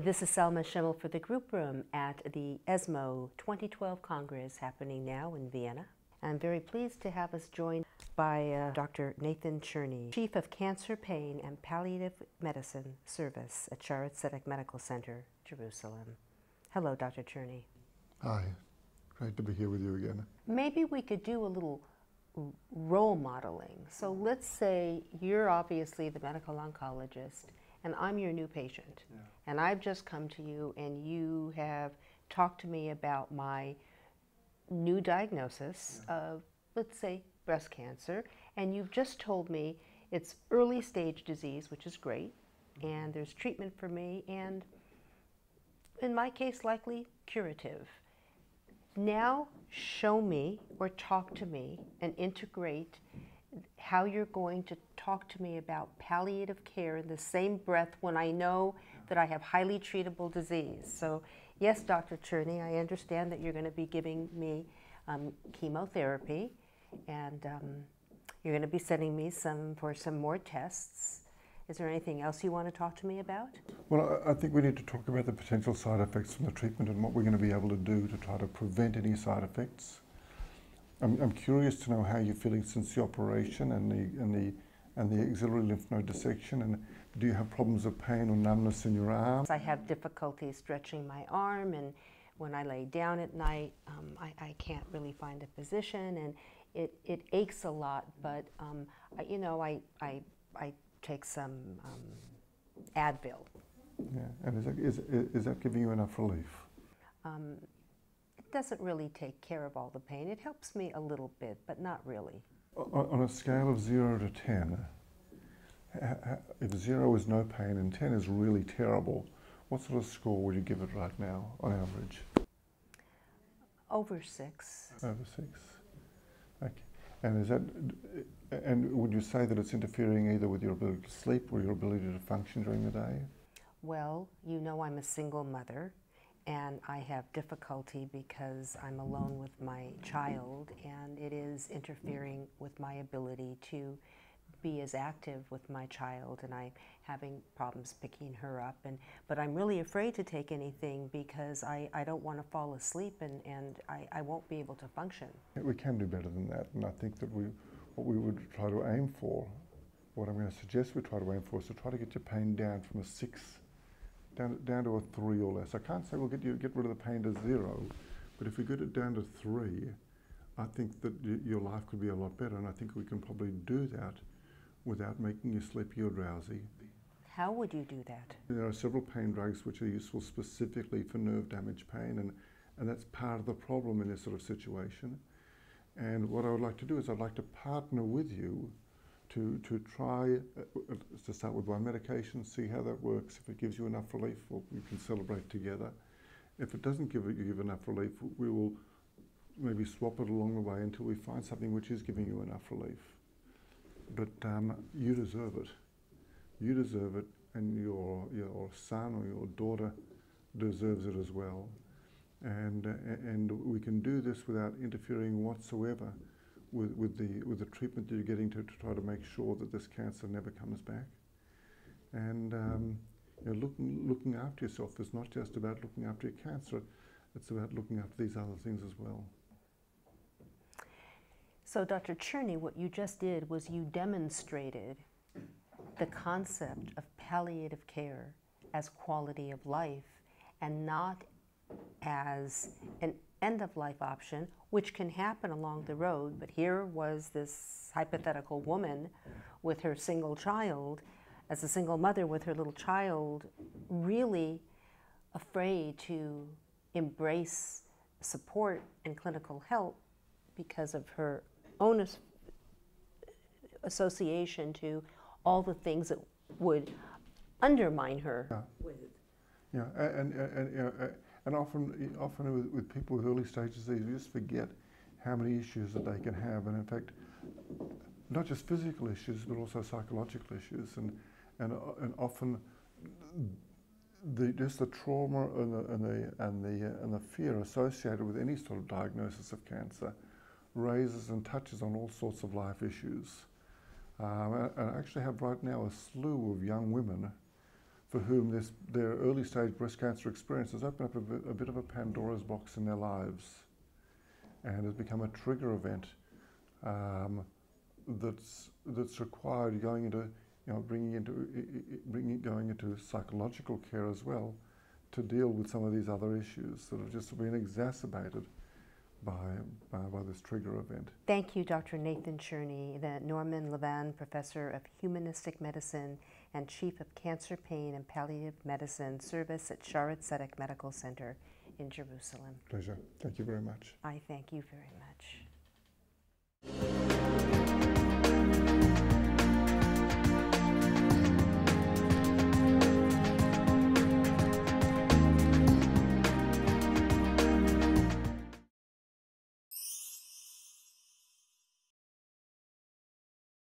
This is Selma Schimmel for the group room at the ESMO 2012 Congress happening now in Vienna. I'm very pleased to have us joined by Dr. Nathan Cherny, Chief of Cancer, Pain, and Palliative Medicine Service at Shaare Zedek Medical Center, Jerusalem. Hello, Dr. Cherny. Hi, great to be here with you again. Maybe we could do a little role modeling. So let's say you're obviously the medical oncologist and I'm your new patient. Yeah. And I've just come to you and you have talked to me about my new diagnosis of, let's say, breast cancer, and you've just told me it's early stage disease, which is great, and there's treatment for me, and in my case, likely curative. Now show me or talk to me and integrate how you're going to talk to me about palliative care in the same breath when I know that I have highly treatable disease. So yes, Dr. Cherny, I understand that you're going to be giving me chemotherapy, and you're going to be sending me for some more tests. Is there anything else you want to talk to me about? Well, I think we need to talk about the potential side effects from the treatment and what we're going to be able to do to try to prevent any side effects. I'm curious to know how you're feeling since the operation and the axillary lymph node dissection, and do you have problems of pain or numbness in your arm? I have difficulty stretching my arm, and when I lay down at night, I can't really find a position, and it aches a lot. But you know, I take some Advil. Yeah, and is that giving you enough relief? It doesn't really take care of all the pain. It helps me a little bit, but not really. On a scale of 0 to 10, if 0 is no pain and 10 is really terrible, what sort of score would you give it right now, on average? Over 6. Over 6. Okay. And would you say that it's interfering either with your ability to sleep or your ability to function during the day? Well, you know, I'm a single mother, and I have difficulty because I'm alone with my child, and it is interfering with my ability to be as active with my child, and I'm having problems picking her up. But I'm really afraid to take anything because I don't want to fall asleep, and I won't be able to function. We can do better than that, and I think that what we would try to aim for, what I'm going to suggest we try to aim for, is to try to get your pain down from a 6 down to a 3 or less. I can't say we'll get rid of the pain to 0, but if we get it down to 3, I think that your life could be a lot better, and I think we can probably do that without making you sleepy or drowsy. How would you do that? There are several pain drugs which are useful specifically for nerve damage pain, and that's part of the problem in this sort of situation. And what I would like to do is I'd like to partner with you to try to start with one medication, see how that works. If it gives you enough relief, well, we can celebrate together. If it doesn't give enough relief, we will maybe swap it along the way until we find something which is giving you enough relief. But you deserve it. You deserve it, and your son or your daughter deserves it as well. And we can do this without interfering whatsoever with the treatment that you're getting to try to make sure that this cancer never comes back. And you know, looking after yourself is not just about looking after your cancer, it's about looking after these other things as well. So Dr. Cherny, what you just did was you demonstrated the concept of palliative care as quality of life and not as an end-of-life option, which can happen along the road. But here was this hypothetical woman with her single child, as a single mother with her little child, really afraid to embrace support and clinical help because of her own association to all the things that would undermine her. Yeah, and often with people with early stage disease, we just forget how many issues that they can have, and in fact, not just physical issues, but also psychological issues, and often just the trauma and the fear associated with any sort of diagnosis of cancer raises and touches on all sorts of life issues. And I actually have right now a slew of young women for whom their early stage breast cancer experience has opened up a bit of a Pandora's box in their lives, and has become a trigger event that's required going into, going into psychological care as well, to deal with some of these other issues that have just been exacerbated by this trigger event. Thank you, Dr. Nathan Cherny, the Norman Levan Professor of Humanistic Medicine and Chief of Cancer Pain and Palliative Medicine Service at Shaare Zedek Medical Center in Jerusalem. Pleasure. Thank you very much. I thank you very much.